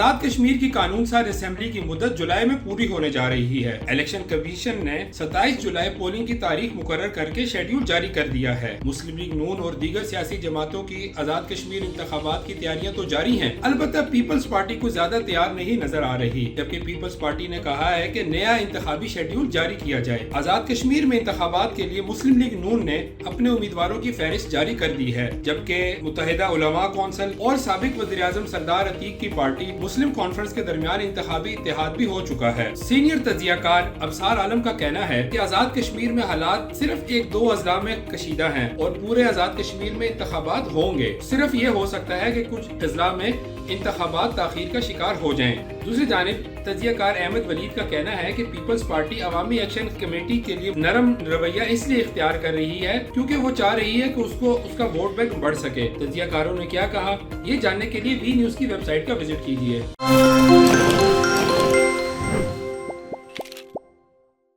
آزاد کشمیر کی قانون ساز اسمبلی کی مدت جولائی میں پوری ہونے جا رہی ہے۔ الیکشن کمیشن نے 27 جولائی پولنگ کی تاریخ مقرر کر کے شیڈیول جاری کر دیا ہے۔ مسلم لیگ نون اور دیگر سیاسی جماعتوں کی آزاد کشمیر انتخابات کی تیاریاں تو جاری ہیں، البتہ پیپلز پارٹی کو زیادہ تیار نہیں نظر آ رہی، جبکہ پیپلز پارٹی نے کہا ہے کہ نیا انتخابی شیڈیول جاری کیا جائے۔ آزاد کشمیر میں انتخابات کے لیے مسلم لیگ نون نے اپنے امیدواروں کی فہرست جاری کر دی ہے، جبکہ متحدہ علماء کونسل اور سابق وزیر اعظم سردار عتیق کی پارٹی مسلم کانفرنس کے درمیان انتخابی اتحاد بھی ہو چکا ہے۔ سینئر تجزیہ کار ابصار عالم کا کہنا ہے کہ آزاد کشمیر میں حالات صرف ایک دو اضلاع میں کشیدہ ہیں اور پورے آزاد کشمیر میں انتخابات ہوں گے۔ صرف یہ ہو سکتا ہے کہ کچھ اضلاع میں انتخابات تاخیر کا شکار ہو جائیں۔ دوسری جانب تجزیہ کار احمد ولید کا کہنا ہے کہ پیپلز پارٹی عوامی ایکشن کمیٹی کے لیے نرم رویہ اس لیے اختیار کر رہی ہے کیونکہ وہ چاہ رہی ہے کہ اس کا ووٹ بینک بڑھ سکے۔ تجزیہ کاروں نے کیا کہا، یہ جاننے کے لیے وی نیوز کی ویب سائٹ کا وزٹ کیجیے۔